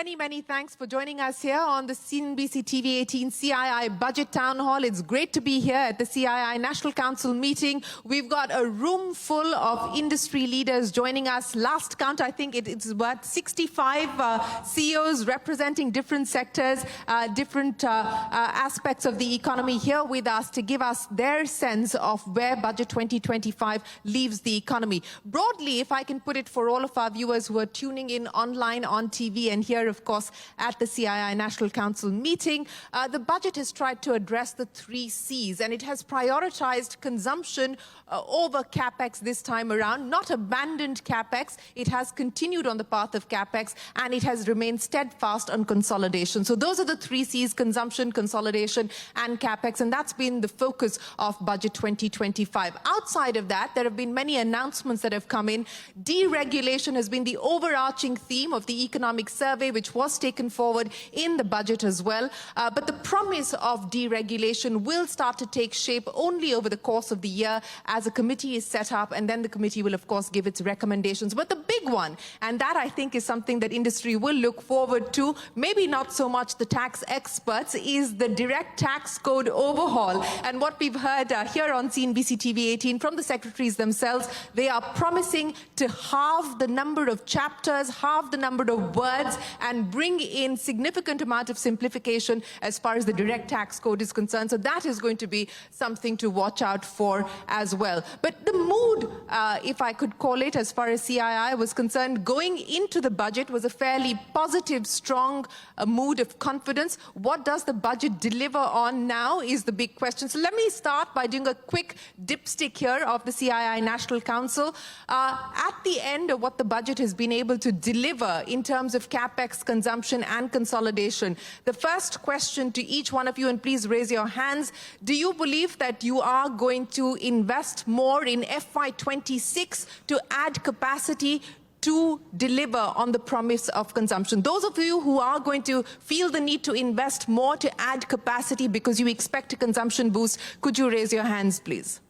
many thanks for joining us here on the CNBC-TV18 CII Budget Town Hall. It's great to be here at the CII National Council meeting. We've got a room full of industry leaders joining us. Last count, I think it's about 65 CEOs representing different sectors, different aspects of the economy here with us to give us their sense of where Budget 2025 leaves the economy. Broadly, if I can put it for all of our viewers who are tuning in online, on TV, and here, of course, at the CII National Council meeting, the budget has tried to address the 3 C's, and it has prioritized consumption over capex this time around, not abandoned capex. It has continued on the path of capex, and it has remained steadfast on consolidation. So those are the 3 C's: consumption, consolidation, and capex, and that's been the focus of Budget 2025. Outside of that, there have been many announcements that have come in. Deregulation has been the overarching theme of the economic survey, which was taken forward in the budget as well. But the promise of deregulation will start to take shape only over the course of the year as a committee is set up, and then the committee will, of course, give its recommendations. But the big one, and that I think is something that industry will look forward to, maybe not so much the tax experts, is the direct tax code overhaul. And what we've heard here on CNBC-TV18 from the secretaries themselves, they are promising to halve the number of chapters, halve the number of words, and bring in significant amount of simplification as far as the direct tax code is concerned. So that is going to be something to watch out for as well. But the mood, if I could call it, as far as CII was concerned, going into the budget was a fairly positive, strong mood of confidence. What does the budget deliver on now is the big question. So let me start by doing a quick dipstick here of the CII National Council. At the end of what the budget has been able to deliver in terms of capex, consumption, and consolidation, the first question to each one of you, and please raise your hands: do you believe that you are going to invest more in FY26 to add capacity to deliver on the promise of consumption? Those of you who are going to feel the need to invest more to add capacity because you expect a consumption boost, could you raise your hands, please?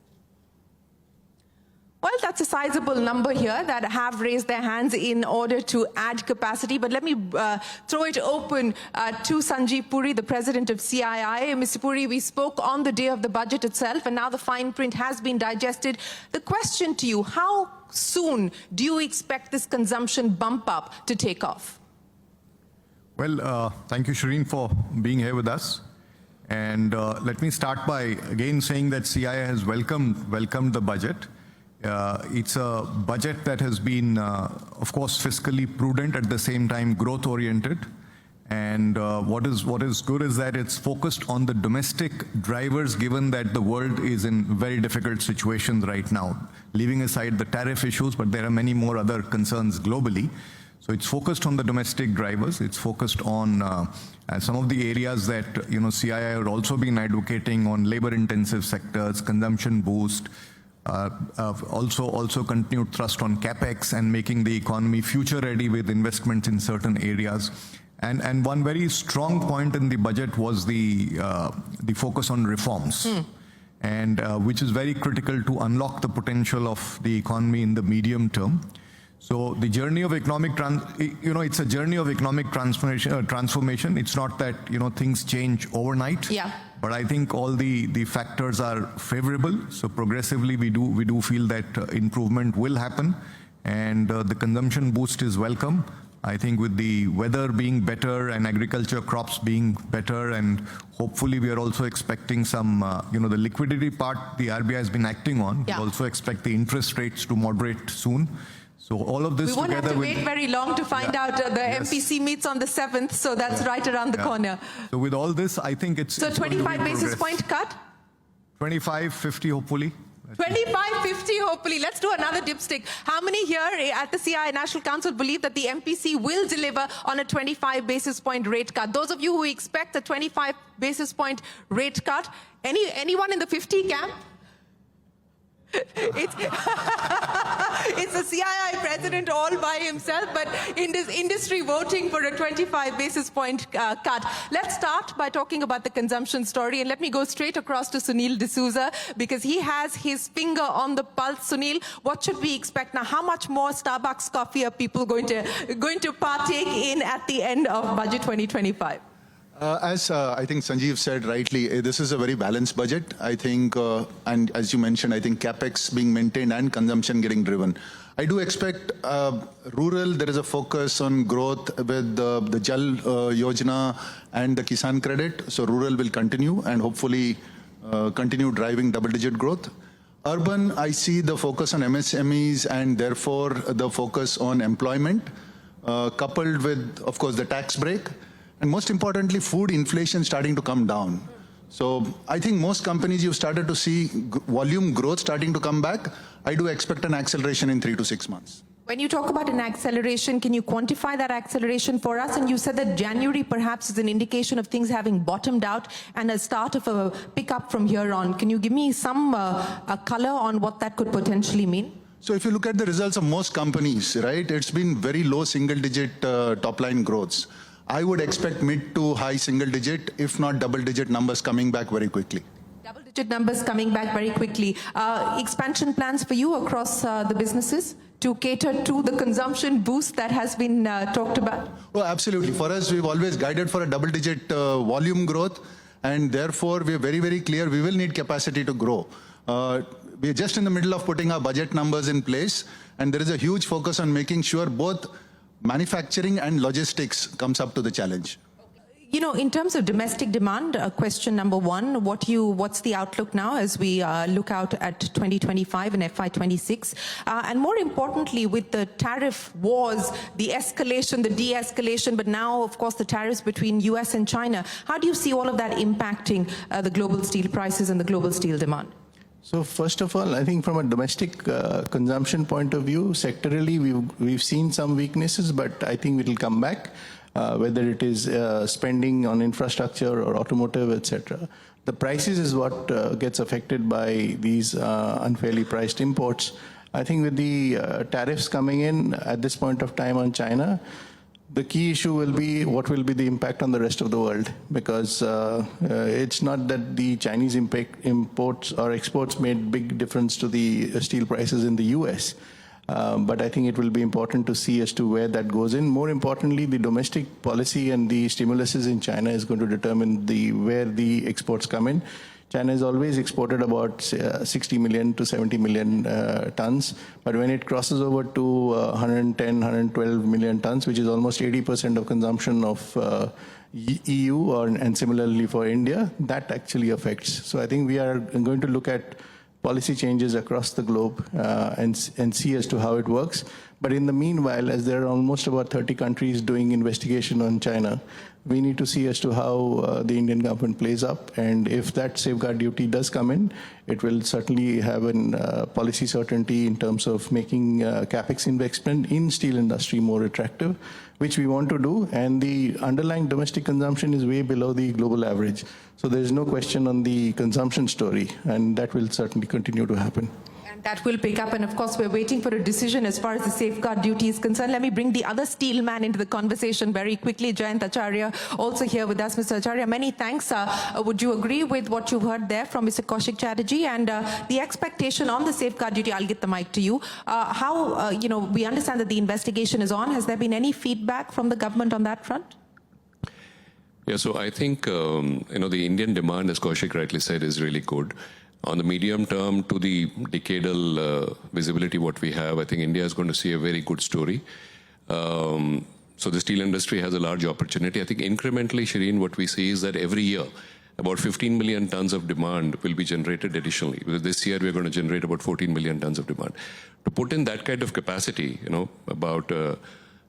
Well, that's a sizable number here that have raised their hands in order to add capacity. But let me throw it open to Sanjeev Puri, the president of CII. Mr. Puri, we spoke on the day of the budget itself, and now the fine print has been digested. The question to you: how soon do you expect this consumption bump up to take off? Well, thank you, Shereen, for being here with us. And let me start by again saying that CII has welcomed the budget. It's a budget that has been, of course, fiscally prudent, at the same time growth-oriented. And what is good is that it's focused on the domestic drivers, given that the world is in very difficult situations right now, leaving aside the tariff issues, but there are many more other concerns globally. So it's focused on the domestic drivers. It's focused on some of the areas that CII have also been advocating on: labor-intensive sectors, consumption boost. Also continued thrust on capex and making the economy future ready with investments in certain areas. And one very strong point in the budget was the focus on reforms, and which is very critical to unlock the potential of the economy in the medium term. So the journey of economic it's a journey of economic transformation. It's not that things change overnight. Yeah. But I think all the factors are favorable. So progressively, we do feel that improvement will happen, and the consumption boost is welcome. I think with the weather being better and agriculture crops being better, and hopefully we are also expecting some, the liquidity part the RBI has been acting on. Yeah. We also expect the interest rates to moderate soon. So all of this we won't together have to wait very long to find out. The MPC meets on the 7th, so that's right around the corner. So with all this, I think it's... So 25 basis point cut? 25, 50 hopefully. 25, 50 hopefully. Let's do another dipstick. How many here at the CII National Council believe that the MPC will deliver on a 25 basis point rate cut? Those of you who expect a 25 basis point rate cut, anyone in the 50 camp? It's the CII president all by himself, but in this industry voting for a 25 basis point cut. Let's start by talking about the consumption story, and let me go straight across to Sunil D'Souza because he has his finger on the pulse. Sunil, what should we expect now? How much more Starbucks coffee are people going to partake in at the end of Budget 2025? As I think Sanjeev said rightly, this is a very balanced budget. I think, and as you mentioned, I think capex being maintained and consumption getting driven. I do expect rural, there is a focus on growth with the Jal Yojana and the Kisan credit. So rural will continue and hopefully continue driving double-digit growth. Urban, I see the focus on MSMEs and therefore the focus on employment, coupled with, of course, the tax break. And most importantly, food inflation starting to come down. So I think most companies, you've started to see volume growth starting to come back. I do expect an acceleration in 3 to 6 months. When you talk about an acceleration, can you quantify that acceleration for us? And you said that January perhaps is an indication of things having bottomed out and a start of a pickup from here on. Can you give me some color on what that could potentially mean? So if you look at the results of most companies, right, it's been very low single-digit top-line growths. I would expect mid to high single-digit, if not double-digit numbers coming back very quickly. Double-digit numbers coming back very quickly. Expansion plans for you across the businesses to cater to the consumption boost that has been talked about? Oh, absolutely. For us, we've always guided for a double-digit volume growth, and therefore we're very, very clear we will need capacity to grow. We're just in the middle of putting our budget numbers in place, and there is a huge focus on making sure both manufacturing and logistics comes up to the challenge. You know, in terms of domestic demand, question number one, what's the outlook now as we look out at 2025 and FY26? And more importantly, with the tariff wars, the escalation, the de-escalation, but now, of course, the tariffs between US and China, how do you see all of that impacting the global steel prices and the global steel demand? So first of all, I think from a domestic consumption point of view, sectorally, we've seen some weaknesses, but I think it will come back, whether it is spending on infrastructure or automotive, etc. The prices is what gets affected by these unfairly priced imports. I think with the tariffs coming in at this point of time on China, the key issue will be what will be the impact on the rest of the world, because it's not that the Chinese imports or exports made big difference to the steel prices in the US. But I think it will be important to see as to where that goes in. More importantly, the domestic policy and the stimuluses in China is going to determine where the exports come in. China has always exported about 60 million to 70 million tons, but when it crosses over to 110, 112 million tons, which is almost 80% of consumption of EU, and similarly for India, that actually affects. So I think we are going to look at policy changes across the globe and see as to how it works. But in the meanwhile, as there are almost about 30 countries doing investigation on China, we need to see as to how the Indian government plays up. And if that safeguard duty does come in, it will certainly have a policy certainty in terms of making capex investment in steel industry more attractive, which we want to do. And the underlying domestic consumption is way below the global average. So there's no question on the consumption story, and that will certainly continue to happen. And that will pick up, and of course we're waiting for a decision as far as the safeguard duty is concerned. Let me bring the other steel man into the conversation very quickly. Jayant Acharya, also here with us. Mr. Acharya, many thanks. Would you agree with what you've heard there from Mr. Kaushik Chatterjee and the expectation on the safeguard duty? I'll get the mic to you. We understand that the investigation is on. Has there been any feedback from the government on that front? Yeah, so I think, the Indian demand, as Kaushik rightly said, is really good. On the medium term to the decadal visibility what we have, I think India is going to see a very good story. So the steel industry has a large opportunity. I think incrementally, Shereen, what we see is that every year, about 15 million tons of demand will be generated additionally. Because this year, we're going to generate about 14 million tons of demand. To put in that kind of capacity, about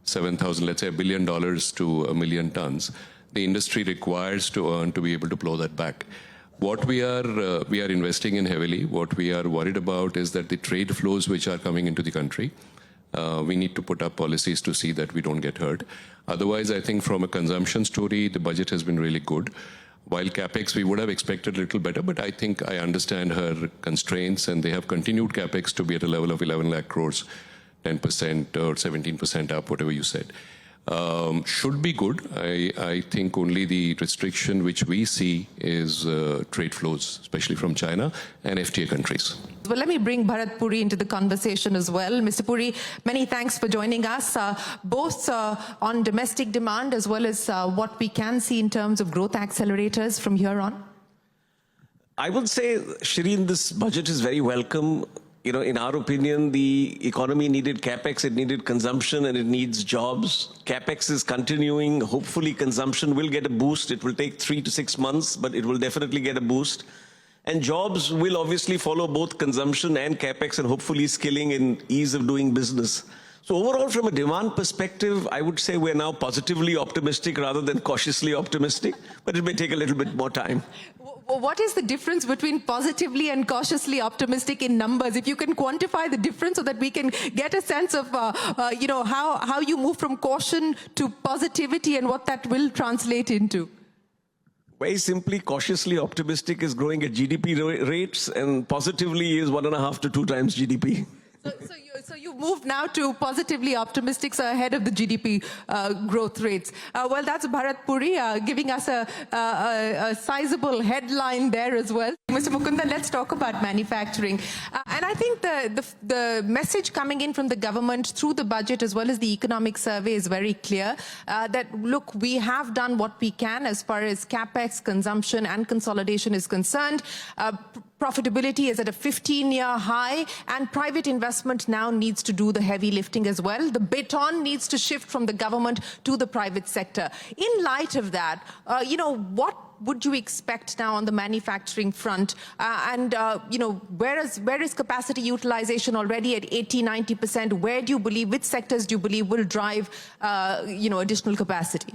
7,000, let's say $1 billion to 1 million tons, the industry requires to earn to be able to blow that back. What we are investing in heavily, what we are worried about is that the trade flows which are coming into the country, we need to put up policies to see that we don't get hurt. Otherwise, I think from a consumption story, the budget has been really good. While CapEx, we would have expected a little better, but I think I understand her constraints, and they have continued CapEx to be at a level of 11 lakh crores 10% or 17% up, whatever you said. Should be good. I think only the restriction which we see is trade flows, especially from China and FTA countries. Well, let me bring Bharat Puri into the conversation as well. Mr. Puri, many thanks for joining us, both on domestic demand as well as what we can see in terms of growth accelerators from here on. I would say, Shereen, this budget is very welcome. You know, in our opinion, the economy needed capex, it needed consumption, and it needs jobs. Capex is continuing. Hopefully, consumption will get a boost. It will take 3 to 6 months, but it will definitely get a boost. And jobs will obviously follow both consumption and capex, and hopefully skilling and ease of doing business. So overall, from a demand perspective, I would say we're now positively optimistic rather than cautiously optimistic, but it may take a little bit more time. What is the difference between positively and cautiously optimistic in numbers? If you can quantify the difference so that we can get a sense of, you know, how you move from caution to positivity and what that will translate into. Very simply, cautiously optimistic is growing at GDP rates, and positively is 1.5 to 2 times GDP. So you moved now to positively optimistic, so ahead of the GDP growth rates. Well, that's Bharat Puri giving us a sizable headline there as well. Mr. Mukunda, let's talk about manufacturing. And I think the message coming in from the government through the budget as well as the economic survey is very clear that, look, we have done what we can as far as capex, consumption and consolidation is concerned. Profitability is at a 15-year high, and private investment now needs to do the heavy lifting as well. The baton needs to shift from the government to the private sector. In light of that, you know, what would you expect now on the manufacturing front? You know, where is capacity utilization already at 80–90%? Where do you believe, which sectors do you believe will drive, you know, additional capacity?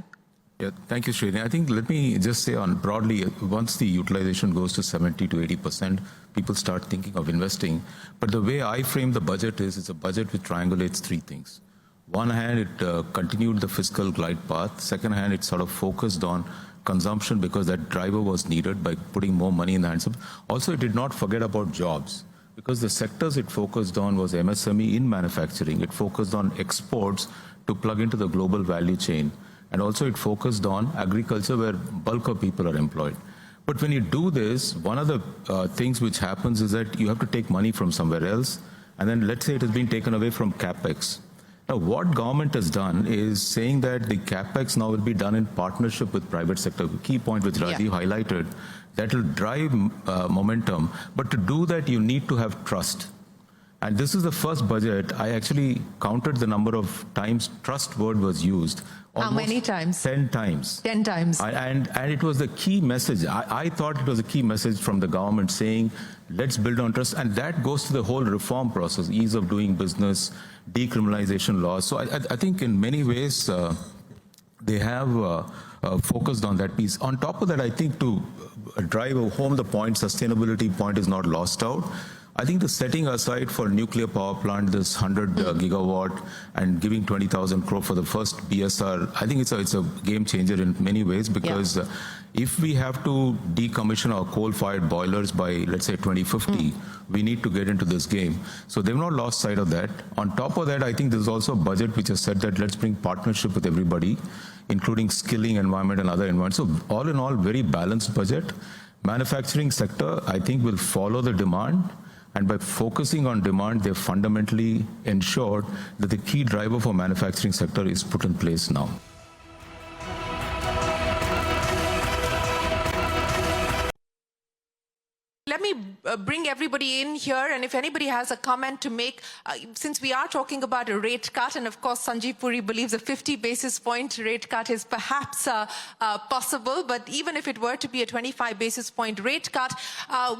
Yeah, thank you, Shereen. I think let me just say on broadly, once the utilization goes to 70 to 80%, people start thinking of investing. But the way I frame the budget is it's a budget which triangulates 3 things. One hand, it continued the fiscal glide path. Second hand, it sort of focused on consumption because that driver was needed by putting more money in the hands of. Also, it did not forget about jobs because the sectors it focused on was MSME in manufacturing. It focused on exports to plug into the global value chain. And also it focused on agriculture where bulk of people are employed. But when you do this, one of the things which happens is that you have to take money from somewhere else, and then let's say it has been taken away from capex. Now, what government has done is saying that the capex now will be done in partnership with private sector. The key point which Rajiv highlighted, that will drive momentum. But to do that, you need to have trust. And this is the first budget. I actually counted the number of times trust word was used. How many times? 10 times. 10 times. And it was the key message. I thought it was a key message from the government saying, let's build on trust. And that goes to the whole reform process, ease of doing business, decriminalization laws. So I think in many ways, they have focused on that piece. On top of that, I think to drive home the point, sustainability point is not lost out. I think the setting aside for nuclear power plant, this 100 gigawatt and giving 20,000 crore for the first BSR, I think it's a game changer in many ways because if we have to decommission our coal-fired boilers by, let's say, 2050, we need to get into this game. So they've not lost sight of that. On top of that, I think there's also a budget which has said that let's bring partnership with everybody, including skilling, environment and other environments. So all in all, very balanced budget. Manufacturing sector, I think, will follow the demand. And by focusing on demand, they've fundamentally ensured that the key driver for manufacturing sector is put in place now. Let me bring everybody in here, and if anybody has a comment to make, since we are talking about a rate cut, and of course Sanjeev Puri believes a 50 basis point rate cut is perhaps possible, but even if it were to be a 25 basis point rate cut,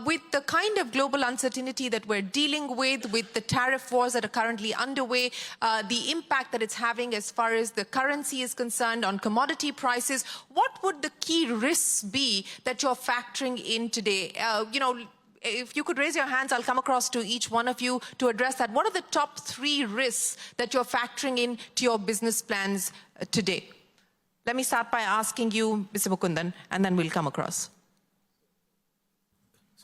with the kind of global uncertainty that we're dealing with the tariff wars that are currently underway, the impact that it's having as far as the currency is concerned on commodity prices, what would the key risks be that you're factoring in today? You know, if you could raise your hands, I'll come across to each one of you to address that. What are the top 3 risks that you're factoring in to your business plans today? Let me start by asking you, Mr. Mukundan, and then we'll come across.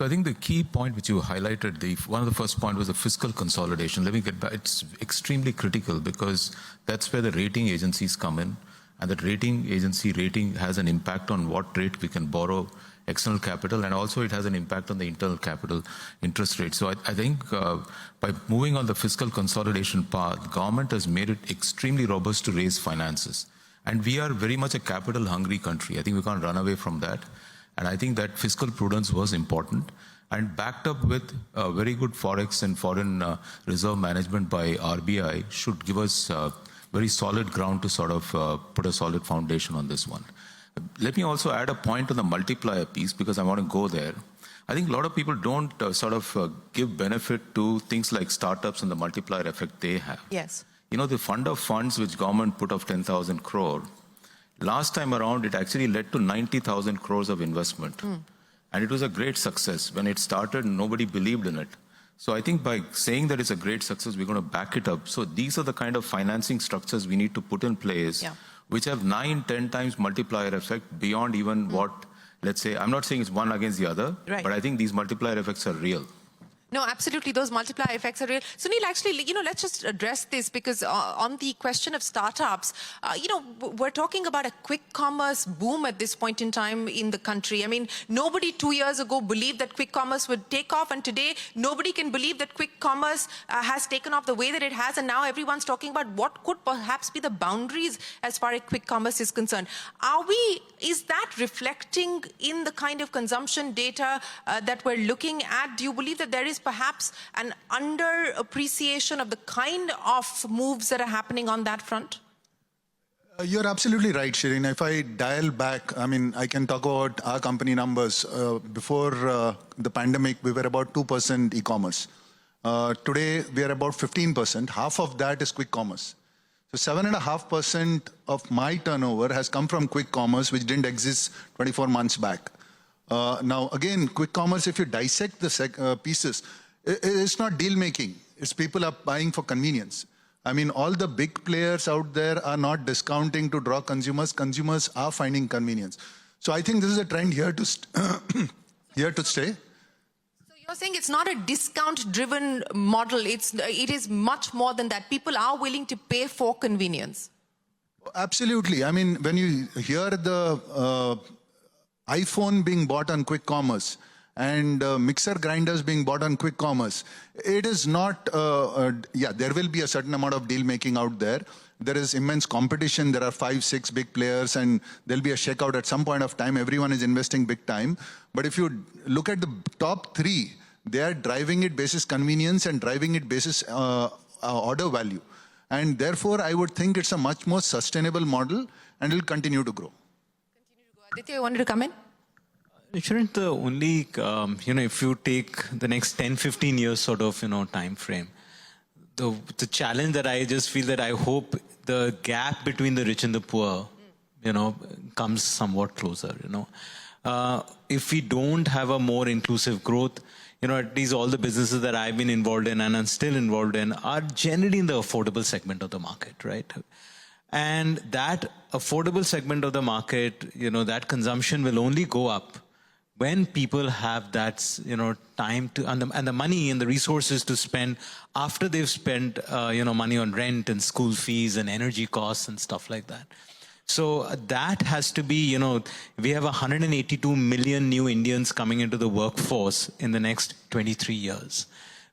So I think the key point which you highlighted, one of the first point was the fiscal consolidation. Let me get back. It's extremely critical because that's where the rating agencies come in, and that rating has an impact on what rate we can borrow external capital, and also it has an impact on the internal capital interest rate. So I think by moving on the fiscal consolidation path, government has made it extremely robust to raise finances. And we are very much a capital hungry country. I think we can't run away from that. And I think that fiscal prudence was important, and backed up with very good forex and foreign reserve management by RBI should give us very solid ground to sort of put a solid foundation on this one. Let me also add a point on the multiplier piece, because I want to go there. I think a lot of people don't give benefit to things like startups and the multiplier effect they have. Yes. You know, the fund of funds which government put of 10,000 crore, last time around, it actually led to 90,000 crores of investment. And it was a great success. When it started, nobody believed in it. So I think by saying that it's a great success, we're going to back it up. So these are the kind of financing structures we need to put in place, which have 9-10 times multiplier effect beyond even what, let's say, I'm not saying it's one against the other, but I think these multiplier effects are real. No, absolutely. Those multiplier effects are real. Sunil, actually, let's just address this, because on the question of startups, we're talking about a quick commerce boom at this point in time in the country. I mean, nobody 2 years ago believed that quick commerce would take off, and today nobody can believe that quick commerce has taken off the way that it has, and now everyone's talking about what could perhaps be the boundaries as far as quick commerce is concerned. Is that reflecting in the kind of consumption data that we're looking at? Do you believe that there is perhaps an underappreciation of the kind of moves that are happening on that front? You're absolutely right, Shereen. If I dial back, I mean, I can talk about our company numbers. Before the pandemic, we were about 2% e-commerce. Today, we are about 15%. Half of that is quick commerce. So 7.5% of my turnover has come from quick commerce, which didn't exist 24 months back. Now, again, quick commerce, if you dissect the pieces, it's not deal making. It's people are buying for convenience. I mean, all the big players out there are not discounting to draw consumers. Consumers are finding convenience. So I think this is a trend here to stay. So you're saying it's not a discount-driven model. It is much more than that. People are willing to pay for convenience. Absolutely. I mean, when you hear the iPhone being bought on quick commerce and mixer grinders being bought on quick commerce, it is not, there will be a certain amount of deal making out there. There is immense competition. There are 5-6 big players, and there'll be a shakeout at some point of time. Everyone is investing big time. But if you look at the top 3, they are driving it basis convenience and driving it basis order value. And therefore, I would think it's a much more sustainable model, and it will continue to grow. Aditya, you wanted to come in? Shouldn't the only, if you take the next 10-15 years sort of, time frame, the challenge that I just feel that I hope the gap between the rich and the poor, comes somewhat closer, If we don't have a more inclusive growth, at least all the businesses that I've been involved in and I'm still involved in are generally in the affordable segment of the market, right? And that affordable segment of the market, that consumption will only go up when people have that, time to, and the money and the resources to spend after they've spent, money on rent and school fees and energy costs and stuff like that. So that has to be, we have 182 million new Indians coming into the workforce in the next 23 years.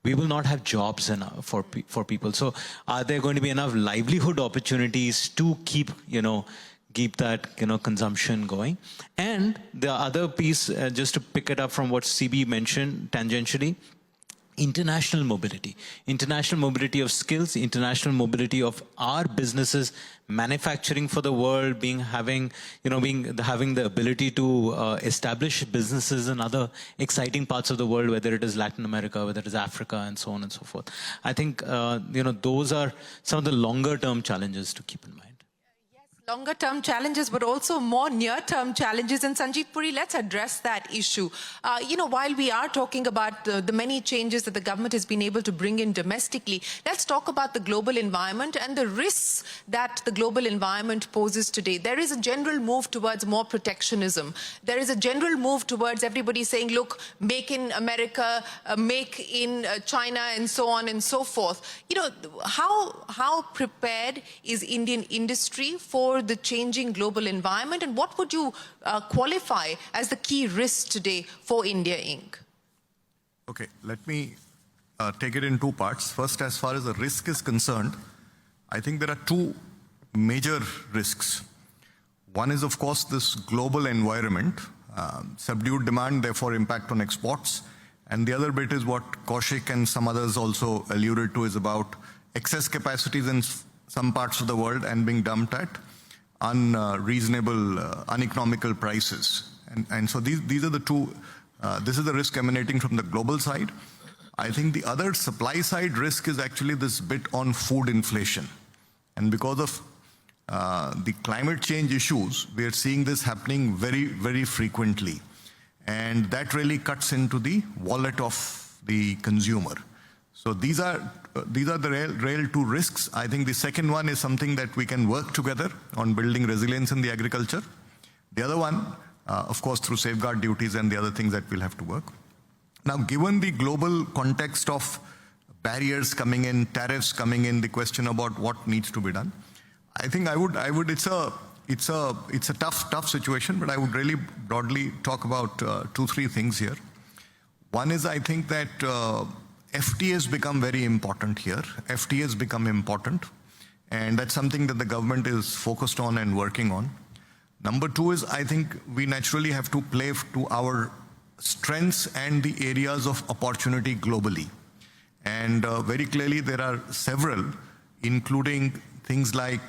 We will not have jobs enough for people. So are there going to be enough livelihood opportunities to keep that, consumption going? And the other piece, just to pick it up from what CB mentioned tangentially, international mobility of skills, international mobility of our businesses, manufacturing for the world, having the ability to establish businesses in other exciting parts of the world, whether it is Latin America, whether it is Africa, and so on and so forth. I think, those are some of the longer term challenges to keep in mind. Longer term challenges, but also more near term challenges. And Sanjeev Puri, let's address that issue. While we are talking about the many changes that the government has been able to bring in domestically, let's talk about the global environment and the risks that the global environment poses today. There is a general move towards more protectionism. There is a general move towards everybody saying, look, make in America, make in China, and so on and so forth. How prepared is Indian industry for the changing global environment, and what would you qualify as the key risks today for India Inc.? Okay, let me take it in two parts. First, as far as the risk is concerned, I think there are two major risks. One is, of course, this global environment, subdued demand, therefore impact on exports. And the other bit is what Kaushik and some others also alluded to, is about excess capacities in some parts of the world and being dumped at unreasonable, uneconomical prices. And so these are the two, this is the risk emanating from the global side. I think the other supply side risk is actually this bit on food inflation. And because of the climate change issues, we are seeing this happening very, very frequently. And that really cuts into the wallet of the consumer. So these are the real two risks. I think the second one is something that we can work together on building resilience in the agriculture. The other one, of course, through safeguard duties and the other things that we'll have to work. Now, given the global context of barriers coming in, tariffs coming in, the question about what needs to be done, I think it's a tough situation, but I would really broadly talk about 2-3 things here. One is, I think that FTA has become very important here. FTA has become important, and that's something that the government is focused on and working on. Number two is, I think we naturally have to play to our strengths and the areas of opportunity globally. And very clearly there are several, including things like,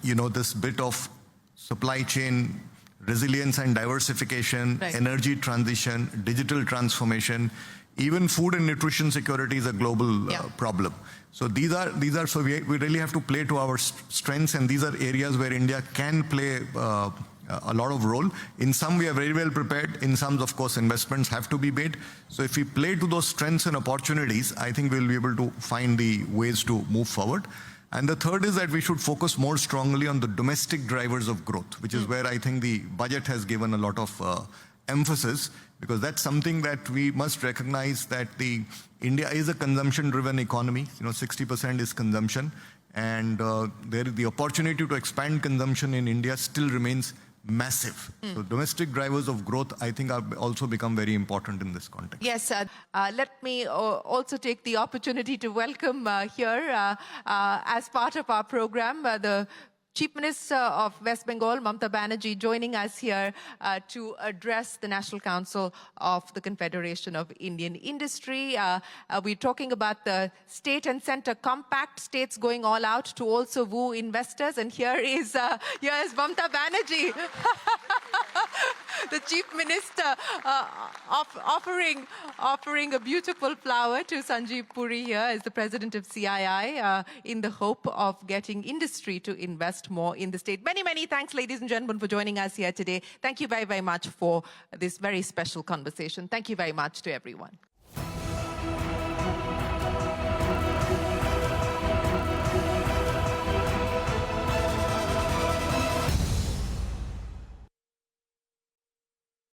this bit of supply chain resilience and diversification, right, energy transition, digital transformation. Even food and nutrition security is a global problem. So so we really have to play to our strengths, and these are areas where India can play a lot of role. In some, we are very well prepared. In some, of course, investments have to be made. So if we play to those strengths and opportunities, I think we'll be able to find the ways to move forward. And the third is that we should focus more strongly on the domestic drivers of growth, which is where I think the budget has given a lot of emphasis, because that's something that we must recognize, that India is a consumption-driven economy. 60% is consumption, and the opportunity to expand consumption in India still remains massive. So domestic drivers of growth, I think, have also become very important in this context. Yes, let me also take the opportunity to welcome here, as part of our program, the Chief Minister of West Bengal, Mamata Banerjee, joining us here to address the National Council of the Confederation of Indian Industry. We're talking about the state and center compact, states going all out to also woo investors. And here is Mamata Banerjee, the Chief Minister, offering a beautiful flower to Sanjeev Puri here as the President of CII, in the hope of getting industry to invest more in the state. Many, many thanks, ladies and gentlemen, for joining us here today. Thank you very, very much for this very special conversation. Thank you very much to everyone.